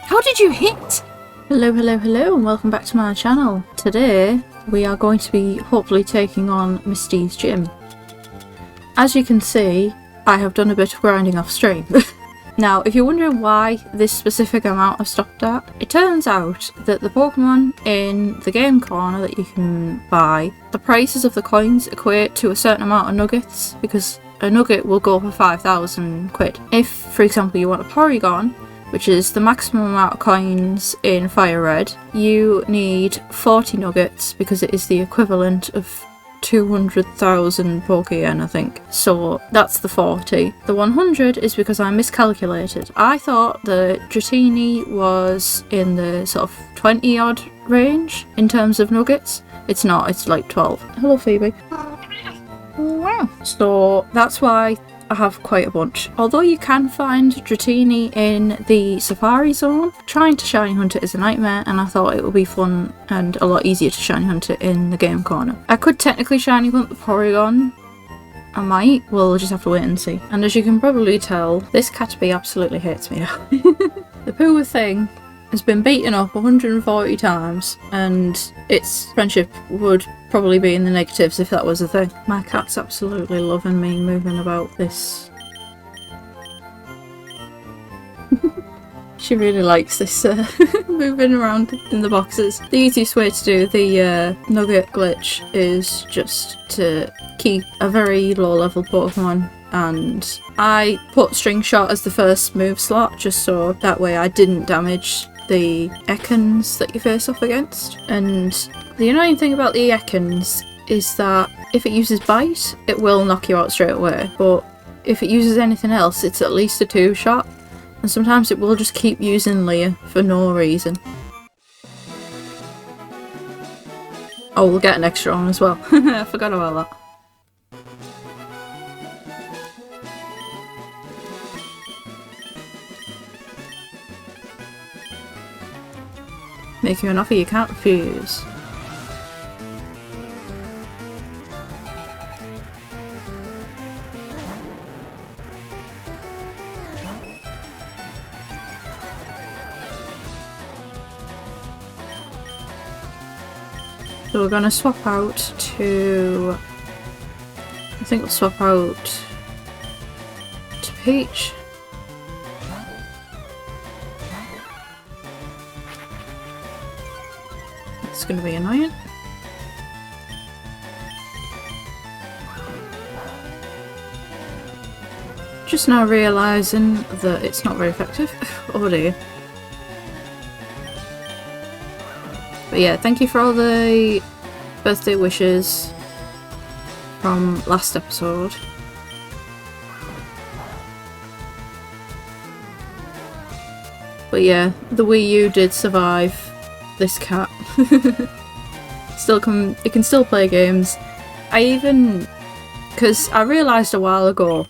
How did you hit? Hello, hello, hello, and welcome back to my channel. Today, we are going to be hopefully taking on Misty's gym. As you can see, I have done a bit of grinding off stream. Now, if you're wondering why this specific amount I've stopped at, it turns out that the Pokemon in the game corner that you can buy, the prices of the coins equate to a certain amount of nuggets, because a nugget will go for 5,000 quid. If, for example, you want a Porygon, which is the maximum amount of coins in FireRed, you need 40 nuggets because it is the equivalent of 200,000 Pokémon, I think. So that's the 40. The 100 is because I miscalculated. I thought the Dratini was in the sort of 20 odd range in terms of nuggets. It's not, it's like 12. Hello, Phoebe. Wow. So that's why I have quite a bunch. Although you can find Dratini in the Safari Zone, trying to shiny hunt it is a nightmare, and I thought it would be fun and a lot easier to shiny hunt it in the game corner. I could technically shiny hunt the Porygon. I might. We'll just have to wait and see. And as you can probably tell, this Caterpie absolutely hates me now. The Pooh thing has been beaten up 140 times, and its friendship would probably be in the negatives if that was a thing. My cat's absolutely loving me moving about this. She really likes this moving around in the boxes. The easiest way to do the nugget glitch is just to keep a very low level Pokemon, and I put String Shot as the first move slot just so that way I didn't damage the Ekans that you face off against. And the annoying thing about the Ekans is that if it uses Bite, it will knock you out straight away, but if it uses anything else, it's at least a 2-shot, and sometimes it will just keep using Leah for no reason. Oh, we'll get an extra on as well. I forgot about that. Make you an offer you can't refuse. So we're gonna swap out to... I think we'll swap out to Peach. It's going to be annoying. Just now realising that it's not very effective. Oh dear. But yeah, thank you for all the birthday wishes from last episode. But yeah, the Wii U did survive this cat. It can still play games. Because I realised a while ago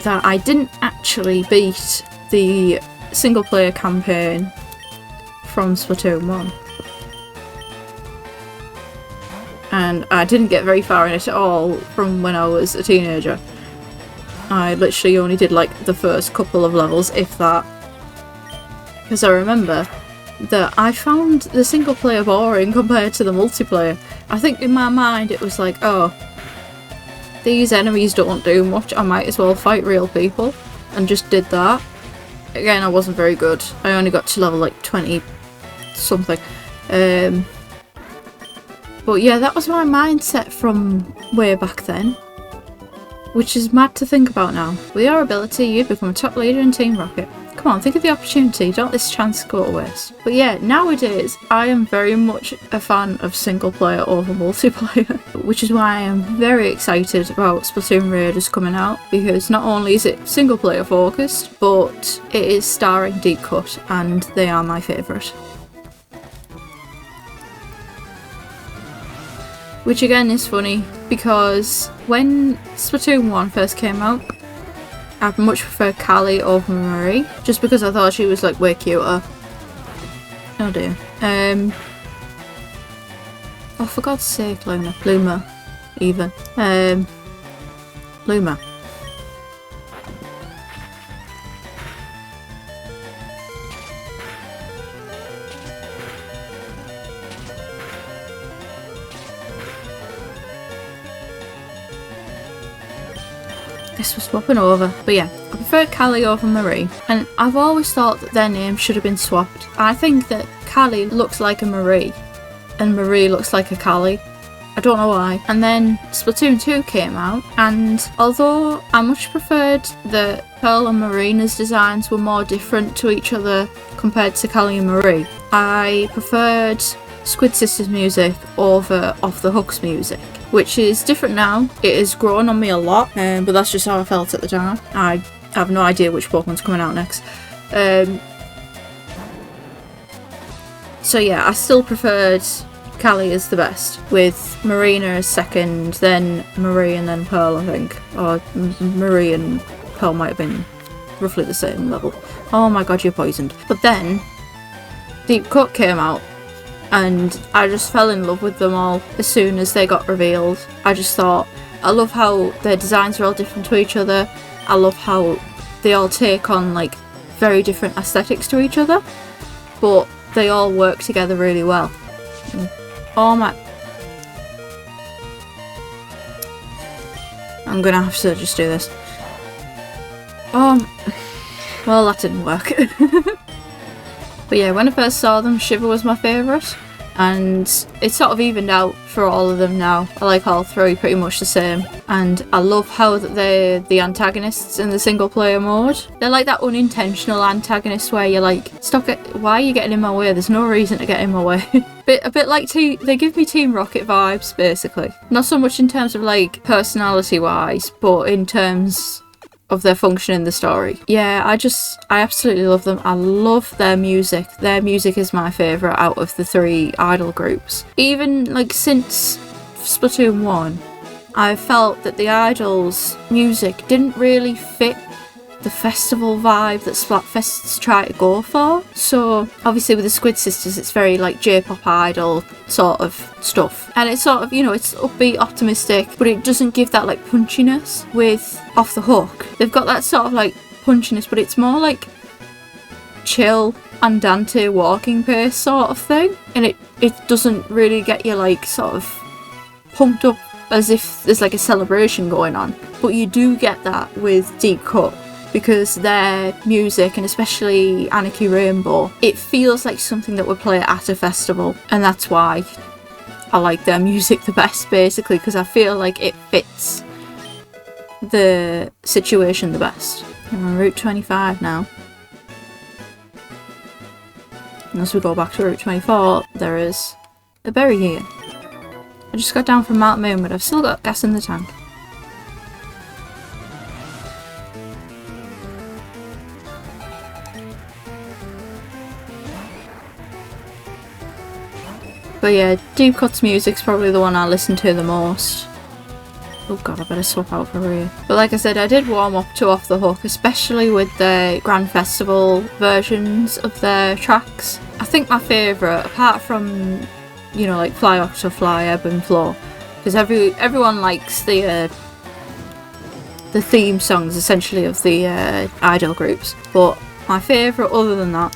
that I didn't actually beat the single player campaign from Splatoon 1. And I didn't get very far in it at all from when I was a teenager. I literally only did like the first couple of levels, if that. Because I remember that I found the single player boring compared to the multiplayer. I think in my mind it was like, oh, these enemies don't do much, I might as well fight real people, and just did that. Again, I wasn't very good. I only got to level like 20 something. But yeah, that was my mindset from way back then, which is mad to think about now. With your ability, you become a top leader in Team Rocket. Come on, think of the opportunity, don't let this chance go to waste. But yeah, nowadays I am very much a fan of single player over multiplayer, which is why I am very excited about Splatoon Raiders coming out, because not only is it single player focused, but it is starring Deep Cut, and they are my favourite. Which again is funny, because when Splatoon 1 first came out, I much preferred Callie over Marie, just because I thought she was like way cuter. Oh dear. Oh, for God's sake, Luma, even. Luma. guess we're swapping over. But yeah, I prefer Callie over Marie, and I've always thought that their names should have been swapped. I think that Callie looks like a Marie, and Marie looks like a Callie. I don't know why. And then Splatoon 2 came out, and although I much preferred that Pearl and Marina's designs were more different to each other compared to Callie and Marie, I preferred Squid Sisters music over Off the Hook's music, which is different now. It has grown on me a lot, but that's just how I felt at the time. I have no idea which Pokemon's coming out next. So yeah, I still preferred Callie as the best, with Marina as second, then Marie, and then Pearl, I think. Or Marie and Pearl might have been roughly the same level. Oh my god, you're poisoned. But then Deep Cut came out, and I just fell in love with them all as soon as they got revealed. I just thought, I love how their designs are all different to each other. I love how they all take on like very different aesthetics to each other, but they all work together really well. Oh my... I'm gonna have to just do this. Well, that didn't work. But yeah, when I first saw them, Shiver was my favourite, and it's sort of evened out for all of them now. I like all three pretty much the same, and I love how they're the antagonists in the single player mode. They're like that unintentional antagonist where you're like, stop it, why are you getting in my way? There's no reason to get in my way. A bit like they give me Team Rocket vibes, basically. Not so much in terms of like personality wise, but in terms of their function in the story. Yeah, I absolutely love them. I love their music. Their music is my favourite out of the three idol groups. Even like since Splatoon 1, I felt that the idols' music didn't really fit the festival vibe that Splatfests try to go for. So obviously with the Squid Sisters, it's very like J-pop idol sort of stuff, and it's sort of, you know, it's upbeat, optimistic, but it doesn't give that like punchiness. With Off the Hook, they've got that sort of like punchiness, but it's more like chill andante walking pace sort of thing, and it doesn't really get you like sort of pumped up as if there's like a celebration going on. But you do get that with Deep Cut, because their music, and especially Anarchy Rainbow, it feels like something that would play at a festival, and that's why I like their music the best, basically, because I feel like it fits the situation the best. I'm on Route 25 now. And as we go back to Route 24, there is a berry here. I just got down from Mount Moon, but I've still got gas in the tank. But yeah, Deep Cut's music's probably the one I listen to the most. Oh god, I better swap out for Rhea. But like I said, I did warm up to Off the Hook, especially with the Grand Festival versions of their tracks. I think my favourite, apart from, you know, like Fly Octo Fly, Ebb and Flow, because everyone likes the theme songs essentially of the idol groups. But my favourite other than that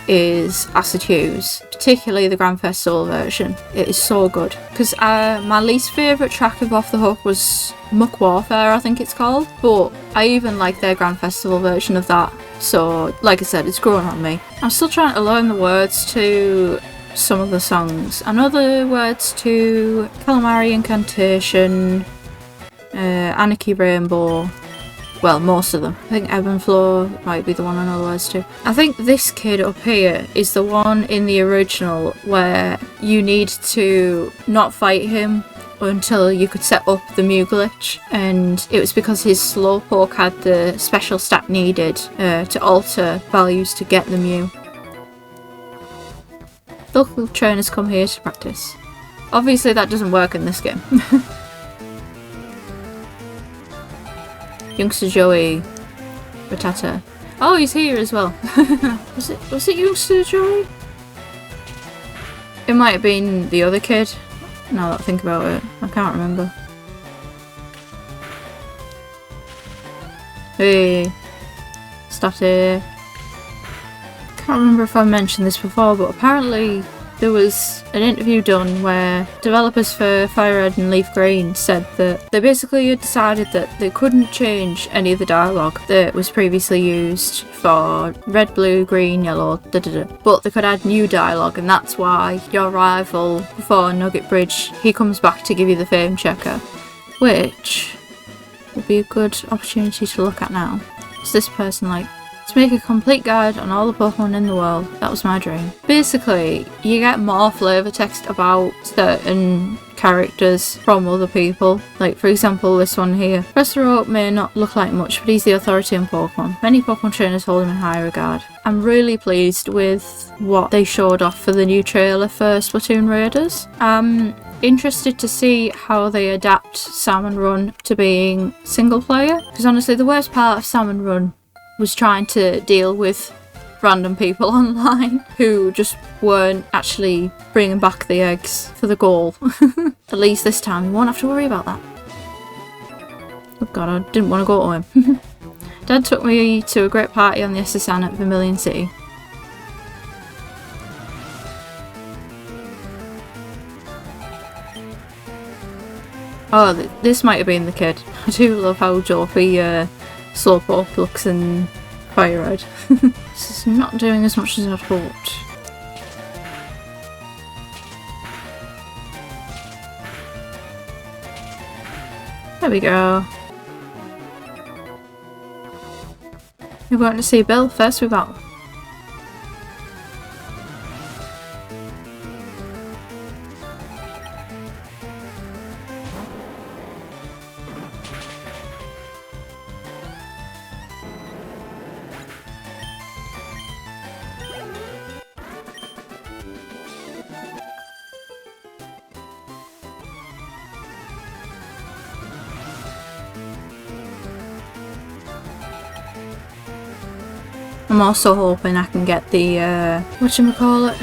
is Acid Hues, particularly the Grand Festival version. It is so good. Because my least favourite track of Off the Hook was Muck Warfare, I think it's called, but I even like their Grand Festival version of that. So like I said, it's growing on me. I'm still trying to learn the words to some of the songs. I know the words to Calamari Incantation, Anarchy Rainbow, well, most of them. I think Ebb and Flow might be the one I know the words to. I think this kid up here is the one in the original where you need to not fight him until you could set up the Mew glitch, and it was because his Slowpoke had the special stat needed to alter values to get the Mew. Local trainers come here to practice. Obviously that doesn't work in this game. Youngster Joey, Rattata. Oh, he's here as well. Was it Youngster Joey? It might have been the other kid. Now that I think about it, I can't remember. Hey, Static. Can't remember if I mentioned this before, but apparently there was an interview done where developers for FireRed and Leaf Green said that they basically had decided that they couldn't change any of the dialogue that was previously used for red, blue, green, yellow, but they could add new dialogue, and that's why your rival before Nugget Bridge, he comes back to give you the fame checker, which would be a good opportunity to look at now. Is this person like, to make a complete guide on all the Pokemon in the world. That was my dream. Basically, you get more flavour text about certain characters from other people. Like, for example, this one here. Professor Oak may not look like much, but he's the authority in Pokemon. Many Pokemon trainers hold him in high regard. I'm really pleased with what they showed off for the new trailer for Splatoon Raiders. Interested to see how they adapt Salmon Run to being single player, because honestly the worst part of Salmon Run was trying to deal with random people online who just weren't actually bringing back the eggs for the goal. At least this time we won't have to worry about that. Oh god, I didn't want to go to him. Dad took me to a great party on the SSN at Vermilion City. Oh, this might have been the kid. I do love how dopey Slowpoke looks in FireRed. This is not doing as much as I'd hoped. There we go. We're going to see Bill first. We've got. I'm also hoping I can get the, whatchamacallit,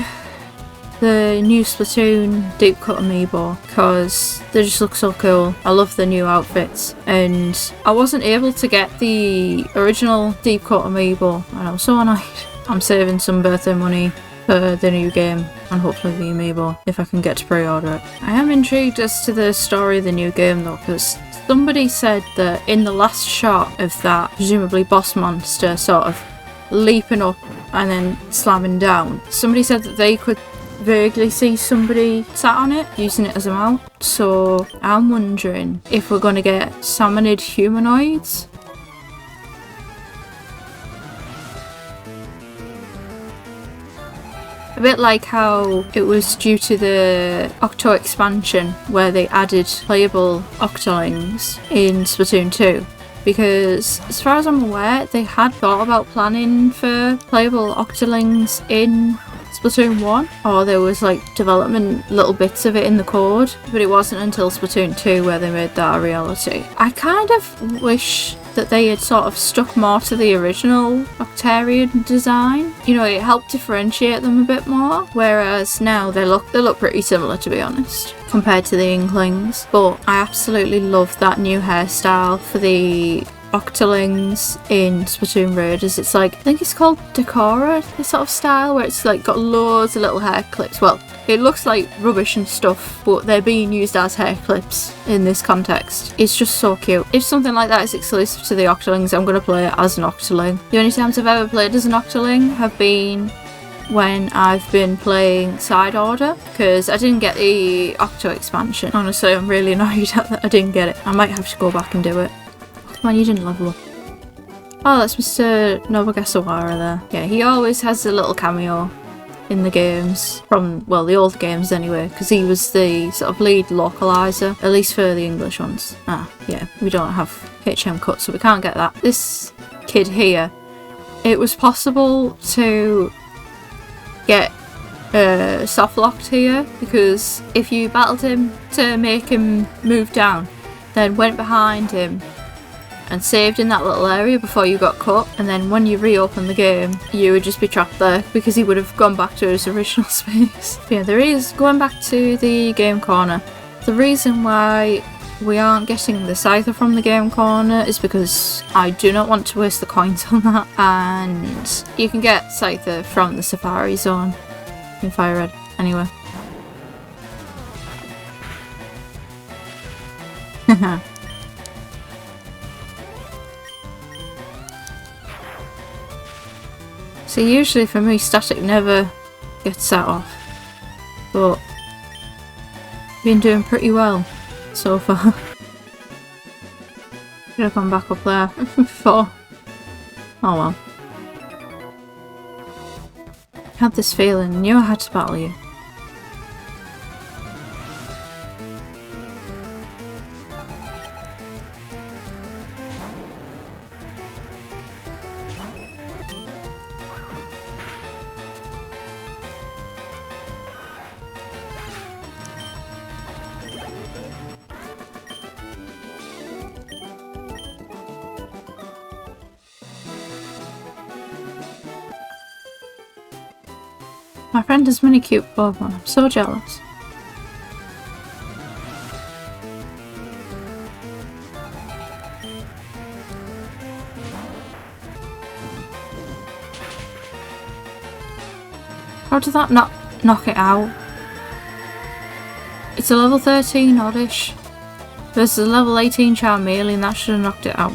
the new Splatoon Deep Cut Amiibo, because they just look so cool. I love the new outfits, and I wasn't able to get the original Deep Cut Amiibo, and I was so annoyed. I'm saving some birthday money for the new game, and hopefully the Amiibo, if I can get to pre-order it. I am intrigued as to the story of the new game though, because somebody said that in the last shot of that, presumably boss monster sort of leaping up and then slamming down, somebody said that they could vaguely see somebody sat on it using it as a mount. So I'm wondering if we're going to get salmonid humanoids. A bit like how it was due to the Octo expansion where they added playable Octolings in Splatoon 2. Because as far as I'm aware, they had thought about planning for playable Octolings in Splatoon 1, or there was like development little bits of it in the code, but it wasn't until Splatoon 2 where they made that a reality. I kind of wish that they had sort of stuck more to the original Octarian design. You know, it helped differentiate them a bit more, whereas now they look pretty similar, to be honest, compared to the Inklings. But I absolutely love that new hairstyle for the Octolings in Splatoon Raiders. It's like, I think it's called Decora, this sort of style, where it's like got loads of little hair clips. Well, it looks like rubbish and stuff, but they're being used as hair clips in this context. It's just so cute. If something like that is exclusive to the Octolings, I'm going to play it as an Octoling. The only times I've ever played as an Octoling have been when I've been playing Side Order, because I didn't get the Octo expansion. Honestly, I'm really annoyed that I didn't get it. I might have to go back and do it. Come on, you didn't level up. Oh, that's Mr. Nobugasawara there. Yeah, he always has a little cameo in the games, from, well, the old games anyway, because he was the sort of lead localizer, at least for the English ones. Ah, yeah, we don't have HM cut, so we can't get that. This kid here, it was possible to get soft locked here, because if you battled him to make him move down, then went behind him and saved in that little area before you got cut, and then when you reopen the game you would just be trapped there because he would have gone back to his original space. But yeah, there is, going back to the game corner, the reason why we aren't getting the Scyther from the game corner is because I do not want to waste the coins on that, and you can get Scyther from the Safari Zone in FireRed. anyway. So usually for me static never gets set off, but been doing pretty well so far. Should have gone back up there before. Oh well. Had this feeling, knew I had to battle you. My friend has many cute Pokémon. I'm so jealous. How did that not knock it out? It's a level 13 Oddish versus a level 18 Charmeleon. That should have knocked it out.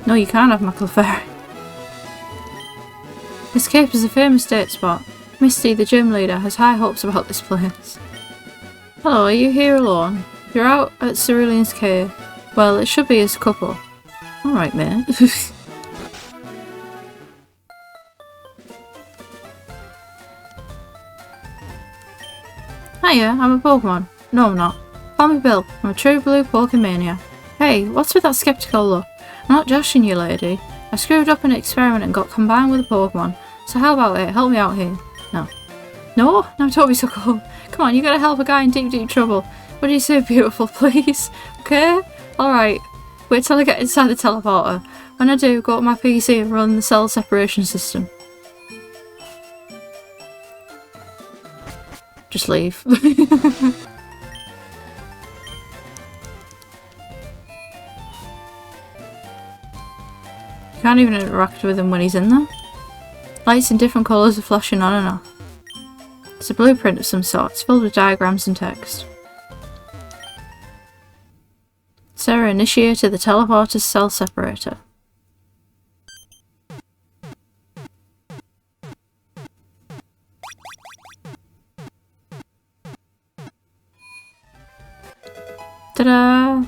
No, you can't have my Clefairy. This cave is a famous date spot. Misty, the gym leader, has high hopes about this place. Hello, are you here alone? You're out at Cerulean's cave. Well, it should be as a couple. Alright, mate. Hiya, I'm a Pokemon. No, I'm not. Call me Bill. I'm a true blue Pokemania. Hey, what's with that skeptical look? I'm not joshing you, lady. I screwed up an experiment and got combined with a Pokemon. So how about it? Help me out here. No. No? No, don't be so cold. Come on, you gotta help a guy in deep, deep trouble. What do you say, beautiful, please? Okay? Alright. Wait till I get inside the teleporter. When I do, go to my PC and run the cell separation system. Just leave. You can't even interact with him when he's in there. Lights in different colours are flashing on and off. It's a blueprint of some sort. It's filled with diagrams and text. Sarah initiated the teleporter's cell separator. Ta-da!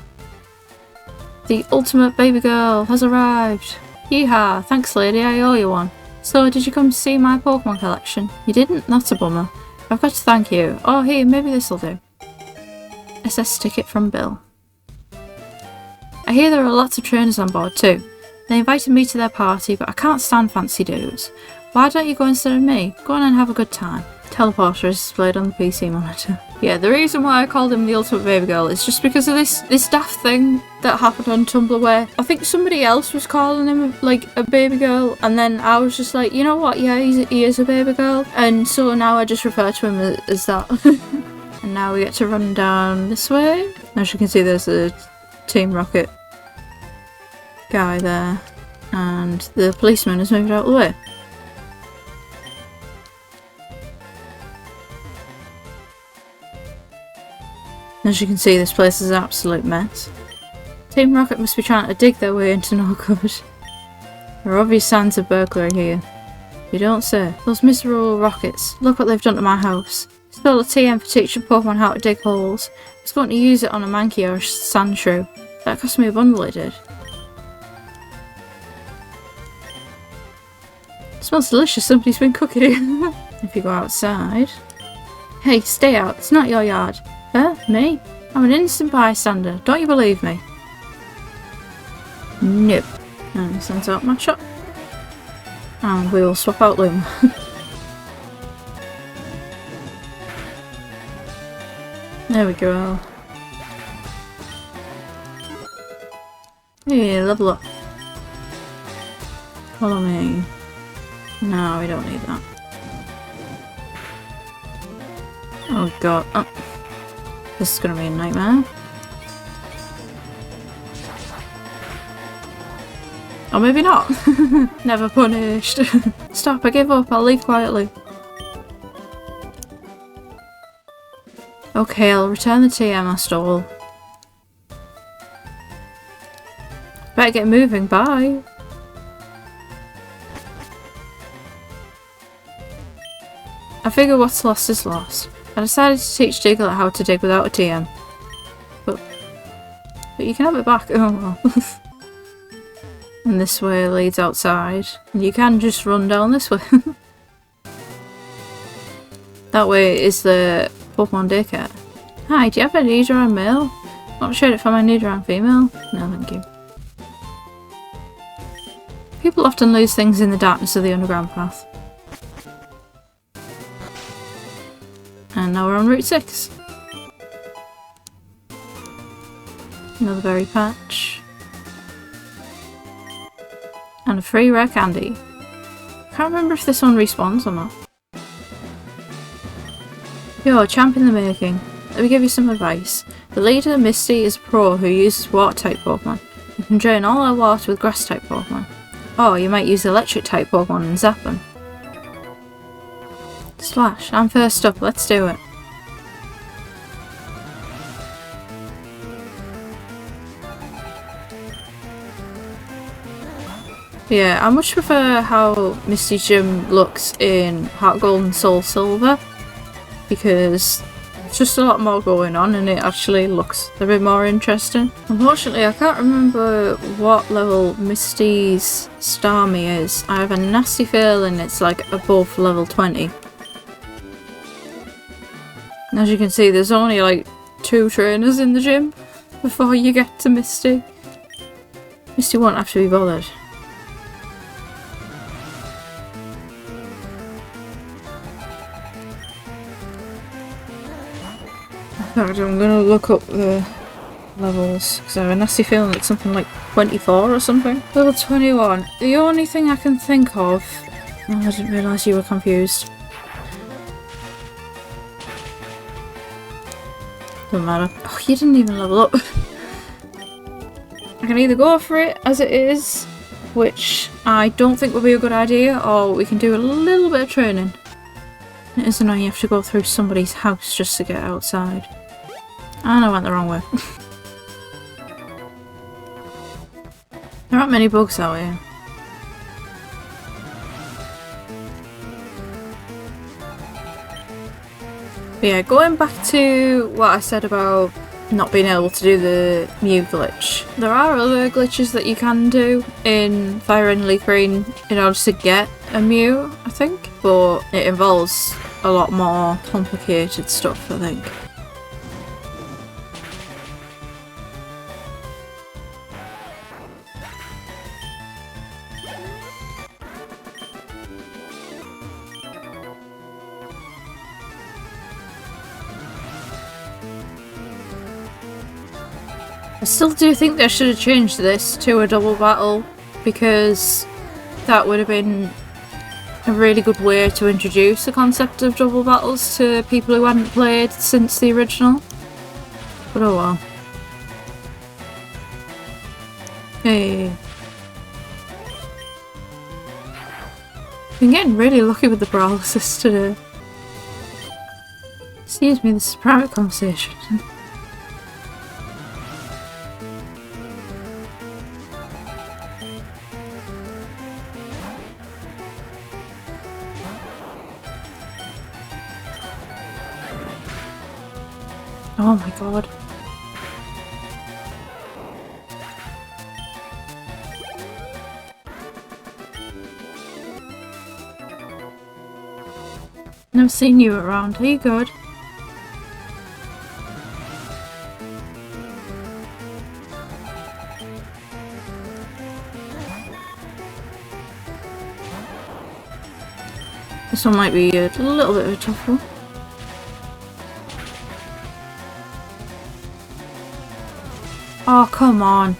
The ultimate baby girl has arrived! Yeehaw! Thanks, lady, I owe you one. So, did you come to see my Pokemon collection? You didn't? That's a bummer. I've got to thank you. Oh, here, maybe this'll do. SS ticket from Bill. I hear there are lots of trainers on board too. They invited me to their party, but I can't stand fancy dudes. Why don't you go instead of me? Go on and have a good time. Teleporter is displayed on the PC monitor. Yeah, the reason why I called him the ultimate baby girl is just because of this daft thing that happened on Tumblr where I think somebody else was calling him like a baby girl, and then I was just like, you know what, yeah, he is a baby girl, and so now I just refer to him as that. And now we get to run down this way. As you can see, there's a Team Rocket guy there, and the policeman has moved out of the way. As you can see, this place is an absolute mess. Team Rocket must be trying to dig their way into no good. There are obvious signs of burglary here. You don't say. Those miserable rockets. Look what they've done to my house. Stole a TM for teaching Pokemon how to dig holes. I was going to use it on a Mankey or a Sandshrew. That cost me a bundle, it did. It smells delicious. Somebody's been cooking it. If you go outside... Hey, stay out. It's not your yard. Huh? Me? I'm an innocent bystander. Don't you believe me? Nope. And sends out my shop. And we will swap out Loom. There we go. Hey, level up. Follow me. No, we don't need that. Oh god. Oh. This is gonna be a nightmare. Or maybe not. Never punished. Stop, I give up, I'll leave quietly. Okay, I'll return the TM I stole. Better get moving, bye. I figure what's lost is lost. I decided to teach Diglett how to dig without a TM. But you can have it back. Oh well. And this way leads outside. And you can just run down this way. That way is the Pokemon daycare. Hi, do you have a Nidoran male? Not sure if I'm a Nidoran female. No, thank you. People often lose things in the darkness of the underground path. And now we're on Route 6. Another berry patch. And a free rare candy. Can't remember if this one respawns or not. Yo, champ in the making. Let me give you some advice. The leader, Misty, is a pro who uses water-type Pokemon. You can drain all our water with grass-type Pokemon. Or you might use electric-type Pokemon and zap them. Slash, I'm first up, let's do it. Yeah, I much prefer how Misty Gym looks in Heart Gold and Soul Silver, because there's just a lot more going on and it actually looks a bit more interesting. Unfortunately, I can't remember what level Misty's Starmie is. I have a nasty feeling it's like above level 20. And as you can see, there's only like 2 trainers in the gym before you get to Misty. Misty won't have to be bothered. I'm gonna look up the levels because I have a nasty feeling it's something like 24 or something. Level 21. The only thing I can think of... Oh, I didn't realise you were confused. Doesn't matter. Oh, you didn't even level up. I can either go for it as it is, which I don't think would be a good idea, or we can do a little bit of training. It is annoying you have to go through somebody's house just to get outside. And I went the wrong way. There aren't many bugs out here. But yeah, going back to what I said about not being able to do the Mew glitch. There are other glitches that you can do in FireRed and Leaf Green in order to get a Mew, I think. But it involves a lot more complicated stuff, I think. I still do think they should have changed this to a double battle, because that would have been a really good way to introduce the concept of double battles to people who hadn't played since the original. But oh well. Hey. Been getting really lucky with the paralysis today. Excuse me, this is a private conversation. Oh my god. Never seen you around. Are you good? This one might be a little bit of a tough one. Oh, come on.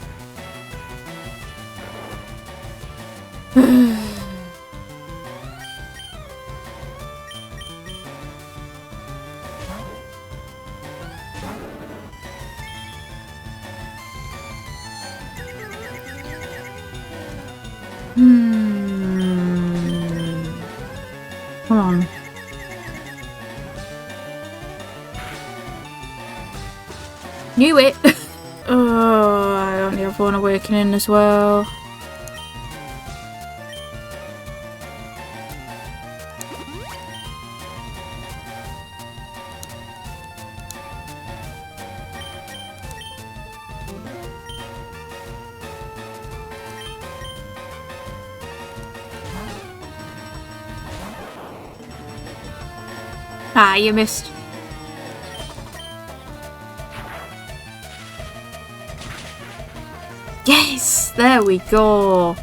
Come on. Knew it! Oh, I only have one awakening as well. Ah, you missed. Yes! There we go!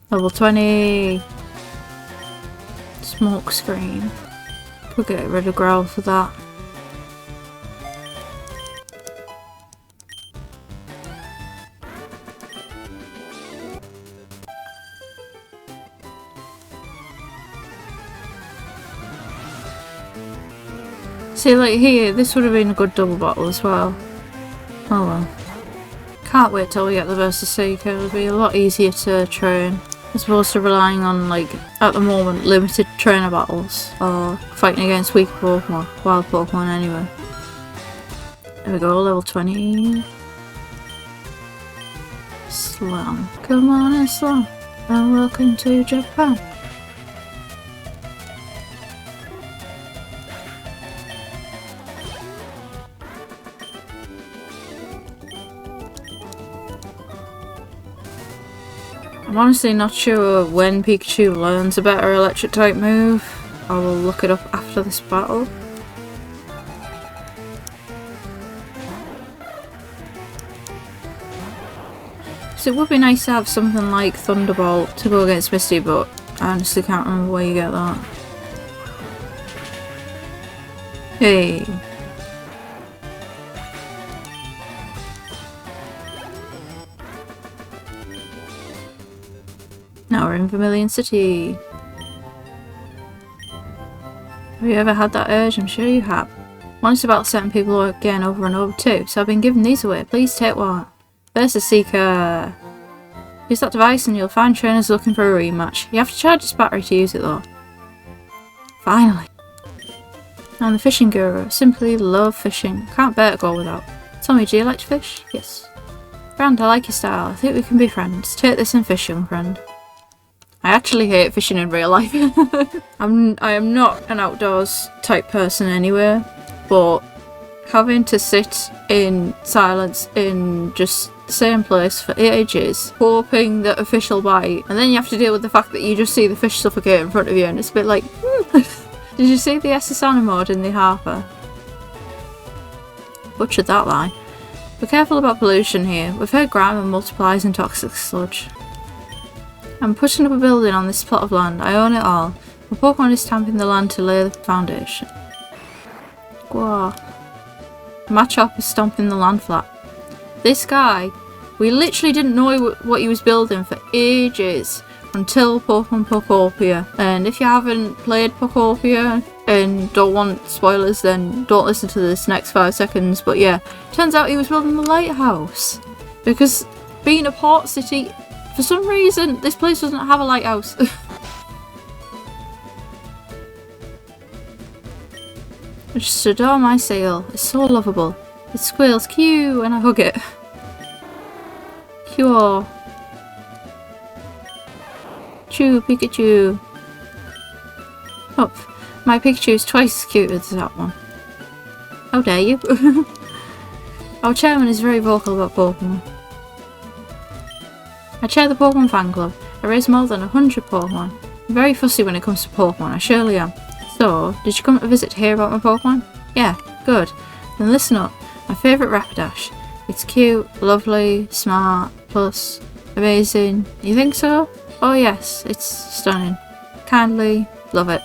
Level 20. Smoke screen. Could get rid of Growl for that. See, like here, this would have been a good double battle as well. Oh well. Can't wait till we get the Versus Seeker. It'll be a lot easier to train, as opposed to relying on, like, at the moment, limited trainer battles, or fighting against weak Pokemon, wild Pokemon anyway. There we go, level 20. Slam. Come on and slam. And welcome to Japan. I'm honestly not sure when Pikachu learns a better electric type move. I will look it up after this battle. So it would be nice to have something like Thunderbolt to go against Misty, but I honestly can't remember where you get that. Hey. Now we're in Vermilion City. Have you ever had that urge? I'm sure you have. Once about setting people again over and over too, so I've been giving these away. Please take one. Versus Seeker. Use that device and you'll find trainers looking for a rematch. You have to charge this battery to use it though. Finally. I'm the fishing guru. Simply love fishing. Can't bear to go without. Tell me, do you like to fish? Yes. Grand, I like your style. I think we can be friends. Take this and fish, young friend. I actually hate fishing in real life. I am not an outdoors type person anyway, but having to sit in silence in just the same place for ages, hoping that a fish will bite, and then you have to deal with the fact that you just see the fish suffocate in front of you, and it's a bit like, Did you see the SS mode in the Harper? Butchered that line. Be careful about pollution here. We've heard grime multiplies in toxic sludge. I'm putting up a building on this plot of land. I own it all. My Pokemon is stamping the land to lay the foundation. Whoa. Machop is stomping the land flat. This guy, we literally didn't know what he was building for ages until Pokemon Pokopia. And if you haven't played Pokopia and don't want spoilers, then don't listen to this next 5 seconds. But yeah, turns out he was building the lighthouse. Because being a port city, for some reason, this place doesn't have a lighthouse. I just adore my sail. It's so lovable. It squeals Q and I hug it. Cure. Chew, Pikachu. Oh, my Pikachu is twice as cute as that one. How dare you? Our chairman is very vocal about Pokemon. I chair the Pokemon fan club. I raise more than 100 Pokemon. I'm very fussy when it comes to Pokemon, I surely am. So, did you come to visit to hear about my Pokemon? Yeah, good. Then listen up. My favourite Rapidash. It's cute, lovely, smart, plus amazing. You think so? Oh yes, it's stunning. Kindly, love it.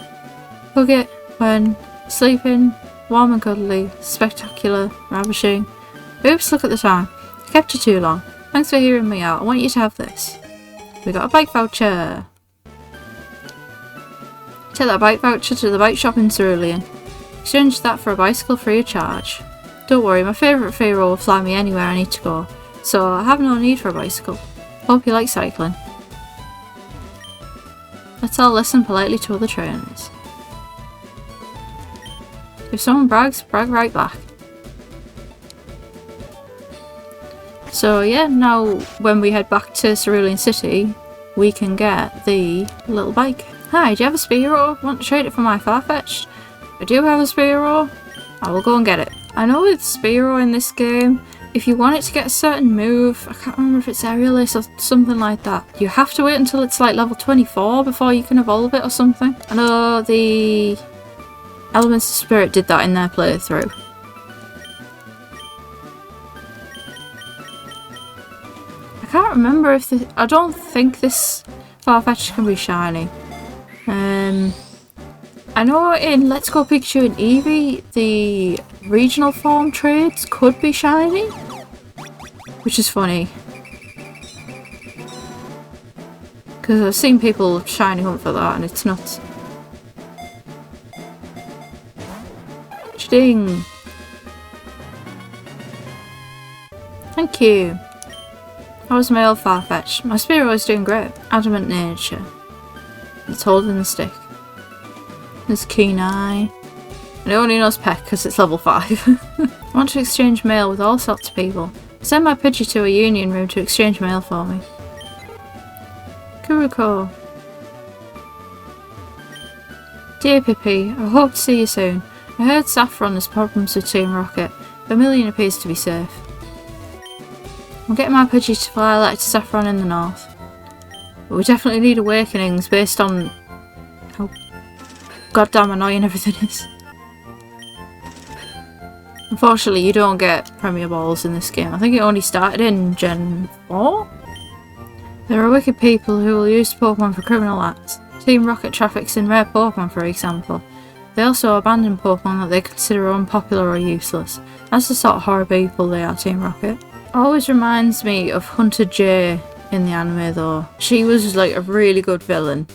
Hug it when sleeping, warm and cuddly, spectacular, ravishing. Oops, look at the time. I kept you too long. Thanks for hearing me out. I want you to have this. We got a bike voucher. Take that bike voucher to the bike shop in Cerulean. Exchange that for a bicycle free of charge. Don't worry, my favourite Fearow will fly me anywhere I need to go, so I have no need for a bicycle. Hope you like cycling. Let's all listen politely to other trainers. If someone brags, brag right back. So yeah, now when we head back to Cerulean City, we can get the little bike. Hi, do you have a Spearow? Want to trade it for my Farfetch'd? I do have a Spearow. I will go and get it. I know with Spearow in this game, if you want it to get a certain move, I can't remember if it's Aerialist or something like that, you have to wait until it's like level 24 before you can evolve it or something. I know the Elements of Spirit did that in their playthrough. I can't remember if the... I don't think this Farfetch'd can be shiny. I know in Let's Go Pikachu and Eevee, the regional form trades could be shiny, which is funny. Because I've seen people shiny hunt for that and it's nuts. Ding! Thank you. How's my old Farfetch'd? My Spearow is doing great. Adamant nature. It's holding the stick. There's Keen Eye. And it only knows Peck because it's level 5. I want to exchange mail with all sorts of people. Send my Pidgey to a union room to exchange mail for me. Kuruko. Dear Pippi, I hope to see you soon. I heard Saffron has problems with Team Rocket. Vermilion appears to be safe. I'm getting my Pidgey to fly a letter to Saffron in the north. But we definitely need awakenings based on how goddamn annoying everything is. Unfortunately, you don't get Premier Balls in this game. I think it only started in Gen 4? There are wicked people who will use Pokemon for criminal acts. Team Rocket traffics in rare Pokemon, for example. They also abandon Pokemon that they consider unpopular or useless. That's the sort of horrid people they are, Team Rocket. Always reminds me of Hunter J in the anime though. She was like a really good villain.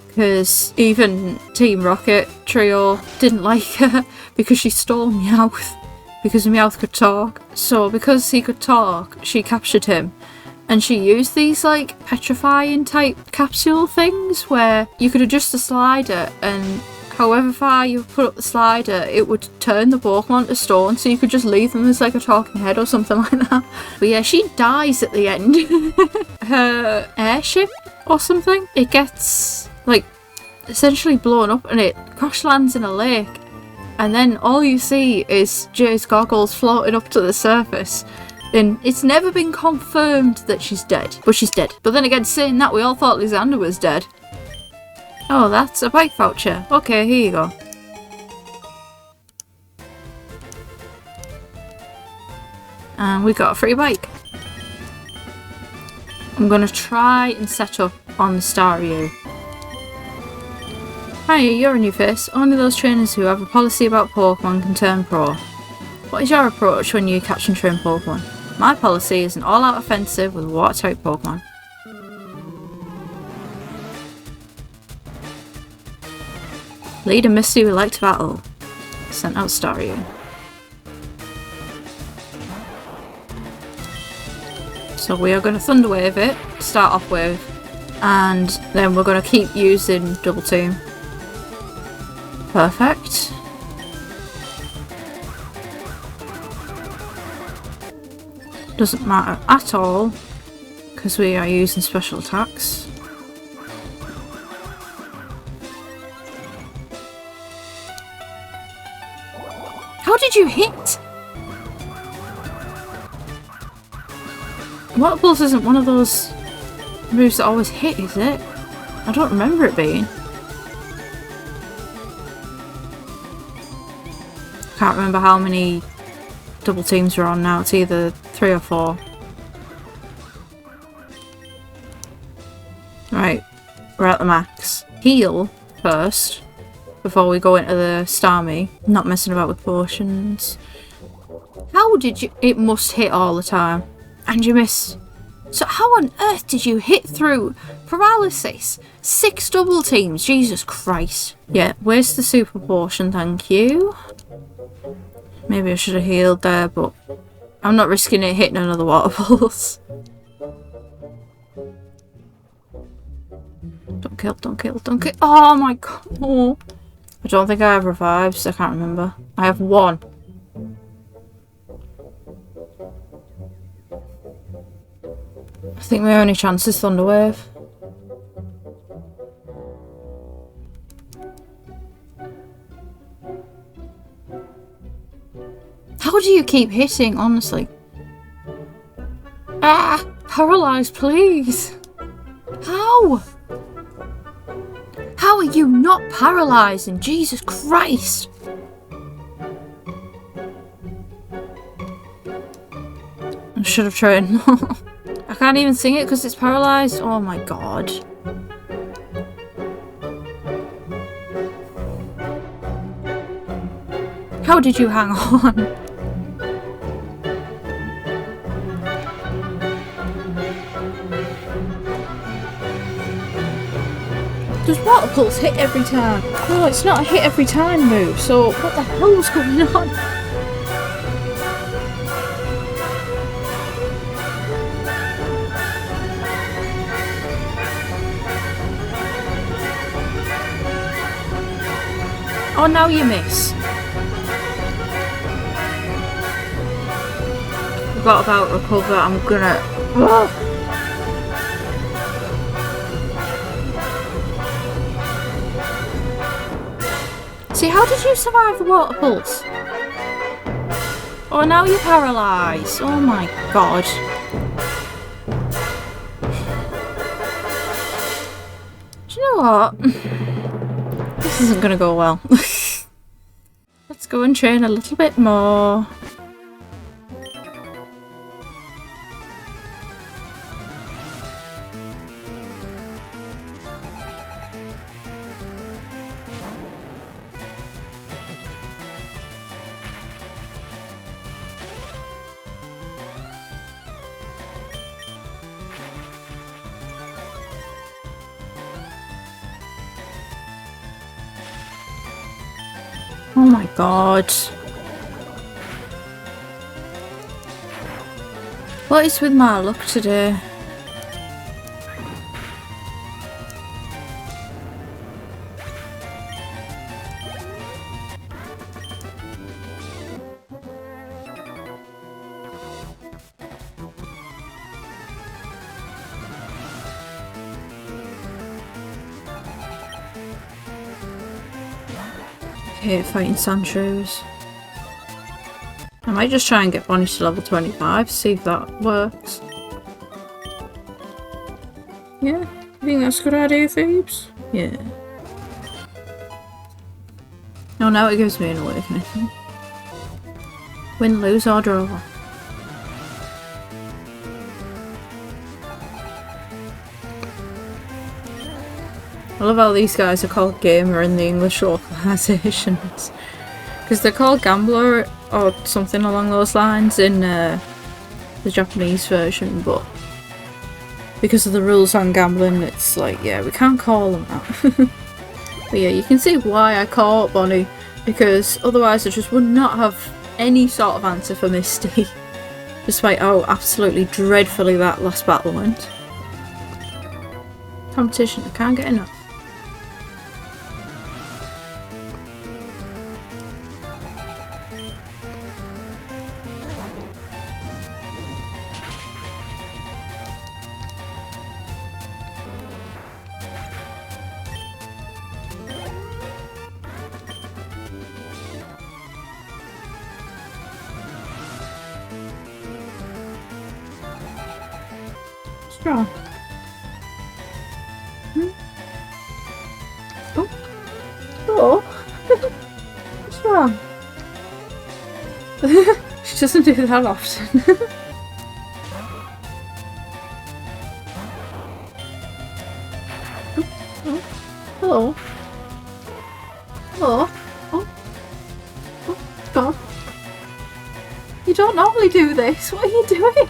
Because even Team Rocket trio didn't like her because she stole Meowth. Because Meowth could talk. So because he could talk, she captured him. And she used these like petrifying type capsule things where you could adjust the slider and however far you put up the slider, it would turn the Pokemon to stone, so you could just leave them as like a talking head or something like that. But yeah, she dies at the end. Her airship or something, it gets like essentially blown up and it crash lands in a lake. And then all you see is Jay's goggles floating up to the surface. And it's never been confirmed that she's dead, but she's dead. But then again, saying that, we all thought Lysander was dead. Oh, that's a bike voucher. Okay, here you go. And we got a free bike. I'm gonna try and set up on the Staryu. Hiya, you're a new face. Only those trainers who have a policy about Pokemon can turn pro. What is your approach when you catch and train Pokemon? My policy is an all-out offensive with water-type Pokemon. Leader Misty would like to battle. Sent out Staryu. So we are going to Thunder Wave it, start off with, and then we're going to keep using Double Team. Perfect. Doesn't matter at all, because we are using special attacks. How did you hit? Water Pulse isn't one of those moves that always hit, is it? I don't remember it being. Can't remember how many double teams we're on now. It's either 3 or 4. Right, we're at the max. Heal first before we go into the Starmie. Not messing about with potions. How did you... It must hit all the time. And you miss. So how on earth did you hit through paralysis? 6 double teams, Jesus Christ. Yeah, where's the super potion, thank you. Maybe I should have healed there, but I'm not risking it hitting another water pulse. Don't kill, don't kill, don't kill. Oh my god. Oh. I don't think I have revives. I can't remember. I have one. I think my only chance is Thunderwave. How do you keep hitting, honestly? Ah! Paralyzed, please! How? How are you not paralysing? Jesus Christ! I should have trained. I can't even sing it because it's paralysed. Oh my god. How did you hang on? Does water pulse hit every time? No, it's not a hit every time move, so what the hell's going on? Oh, now you miss. Forgot about recover, I'm gonna... Ugh. See, how did you survive the water pulse? Oh, now you're paralysed. Oh my god. Do you know what? This isn't gonna go well. Let's go and train a little bit more. Oh my god. What is with my luck today? I hate fighting Sanchos. I might just try and get Bonnie to level 25, see if that works. Yeah, you think that's a good idea, Phoebes? Yeah. No, now it gives me an awakening. Win, lose or draw. I love how these guys are called gamer in the English localizations. Because they're called gambler or something along those lines in the Japanese version, but because of the rules on gambling, it's like, yeah, we can't call them that. But yeah, you can see why I caught Bonnie, because otherwise I just would not have any sort of answer for Misty. Despite how absolutely dreadfully that last battle went. Competition, I can't get enough. Strong. Oh. Oh. What's wrong? She doesn't do that often. Oh. Hello. Hello. Oh. Oh. God. You don't normally do this. What are you doing?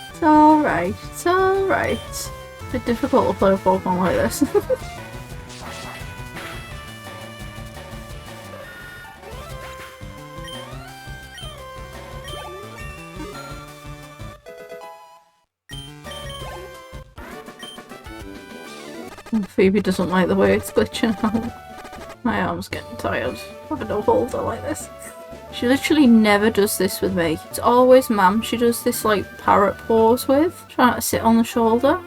It's alright, it's alright. It's a bit difficult to play a Pokemon like this. Phoebe doesn't like the way it's glitching out. My arm's getting tired having to hold her like this. She literally never does this with me. It's always Mam she does this like parrot pose with, trying to sit on the shoulder.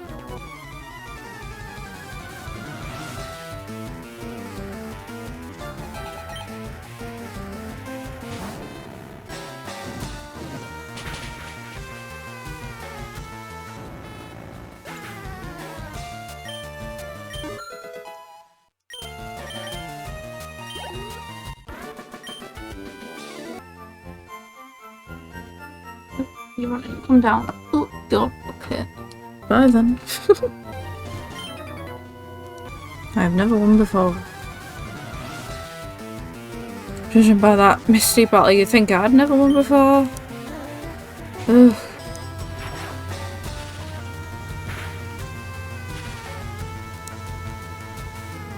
You want to come down? Oh, God, okay. Bye then. I've never won before. Judging by that Misty battle, you'd think I'd never won before. Ugh.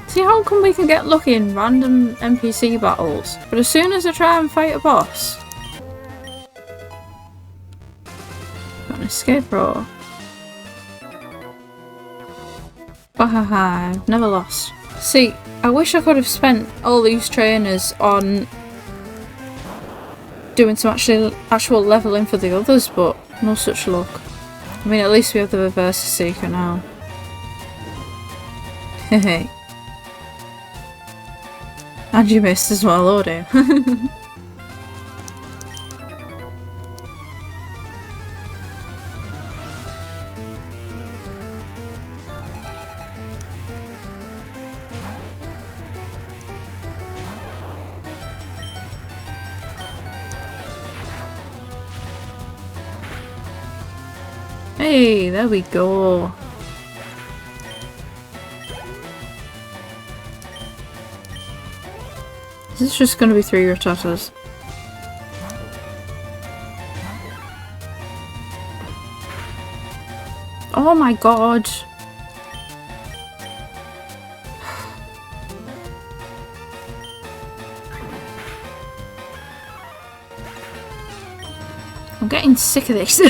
See, how come we can get lucky in random NPC battles, but as soon as I try and fight a boss, got an escape rope. Bahaha, I've never lost. See, I wish I could have spent all these trainers on doing some actual leveling for the others, but no such luck. I mean, at least we have the reverse seeker now. Hehe. And you missed as well, oh dear. Hey, there we go. Is this just going to be 3 Rattatas? Oh my god! I'm getting sick of this.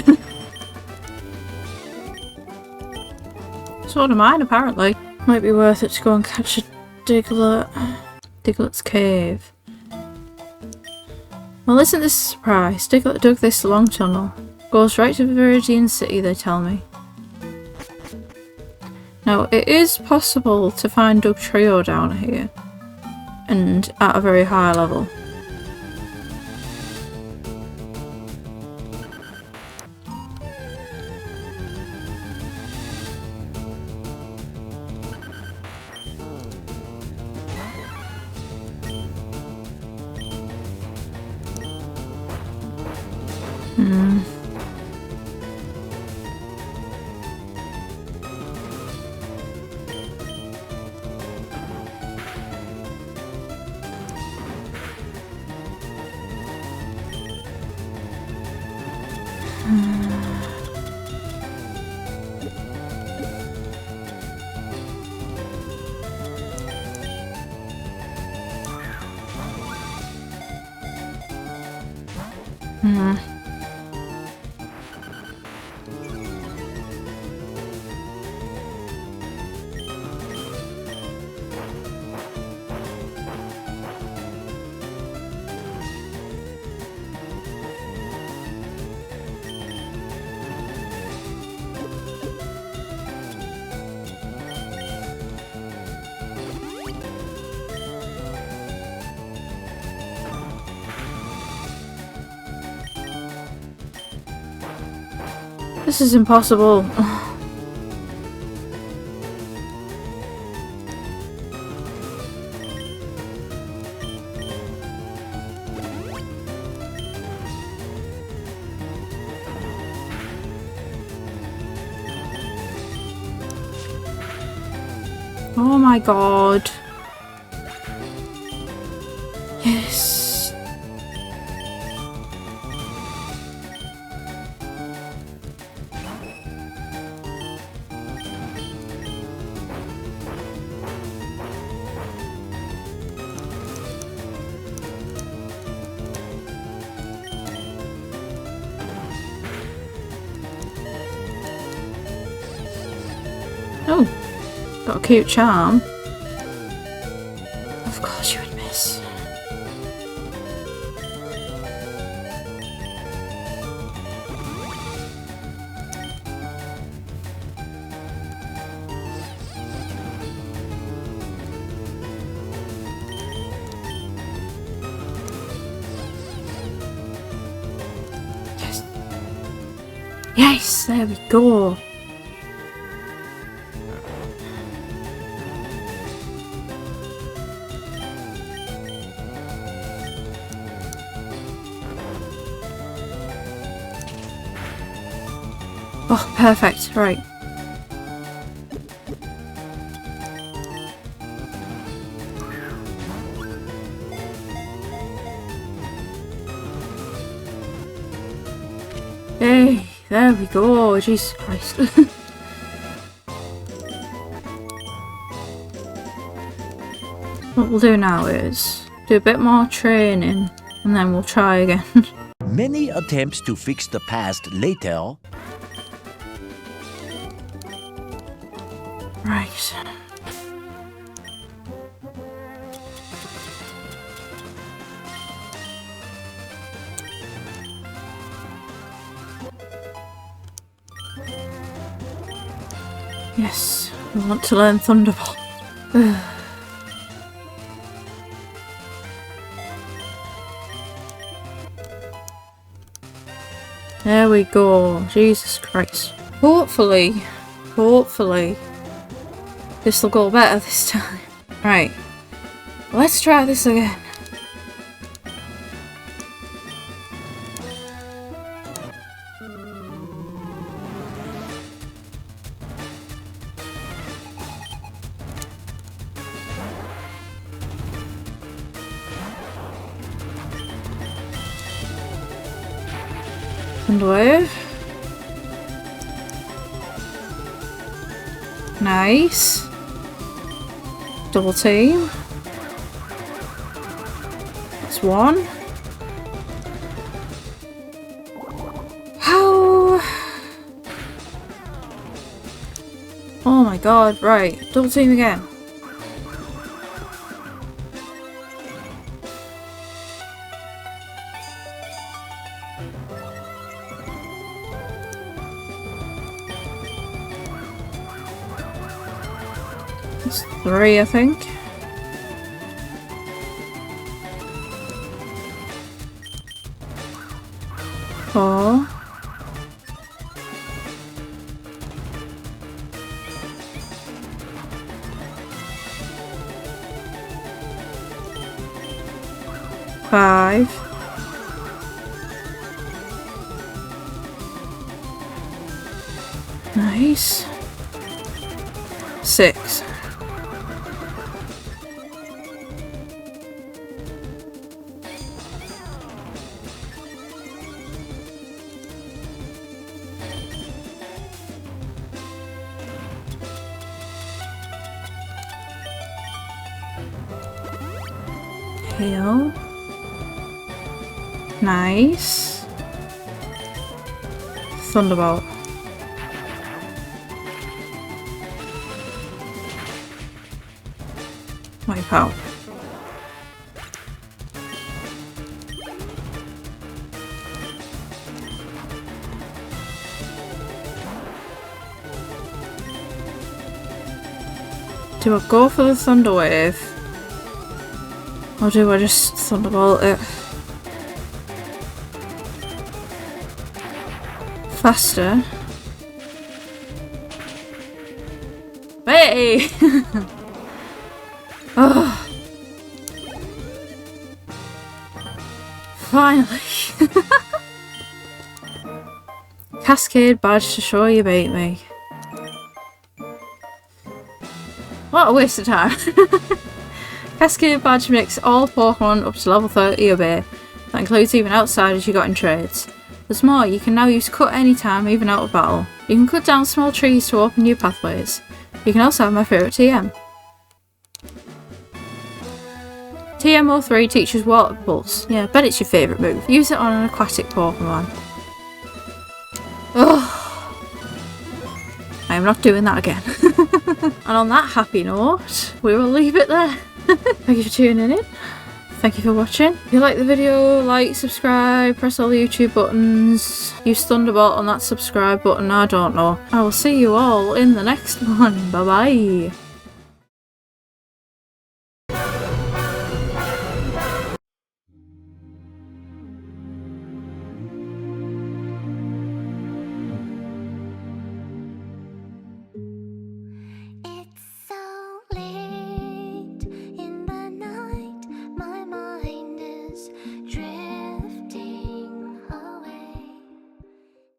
So do mine, apparently. Might be worth it to go and catch a Diglett. Diglett's cave. Well, isn't this a surprise? Diglett dug this long tunnel. Goes right to Viridian City, they tell me. Now, it is possible to find Dug Trio down here. And at a very high level. This is impossible. Oh my god. Yes. Oh. Got a cute charm. Of course you would miss. Yes. Yes, there we go. Oh, perfect. Right. Hey, there we go. Jesus Christ. What we'll do now is do a bit more training and then we'll try again. Many attempts to fix the past later. Right. Yes, we want to learn Thunderbolt. There we go. Jesus Christ. Hopefully, this will go better this time. Right. Let's try this again. And wave. Nice. Double team. That's one. How? Oh my god, right. Double team again. That's three, I think. Four. Five. Nice. Six. Heal. Nice. Thunderbolt. Wipe out. Do I go for the Thunder Wave? Or do I just Thunderbolt it? Faster. Hey! Oh. Finally. Cascade badge to show you beat me. What a waste of time. Cascade badge makes all Pokemon up to level 30 obey. That includes even outsiders you got in trades. There's more, you can now use cut anytime, even out of battle. You can cut down small trees to open new pathways. You can also have my favourite TM. TM03 teaches Water Pulse. Yeah, I bet it's your favourite move. Use it on an aquatic Pokemon. Ugh. I am not doing that again. And on that happy note, we will leave it there. Thank you for tuning in. Thank you for watching. If you like the video, like, subscribe, press all the YouTube buttons, use Thunderbolt on that subscribe button, I don't know. I will see you all in the next one. Bye bye.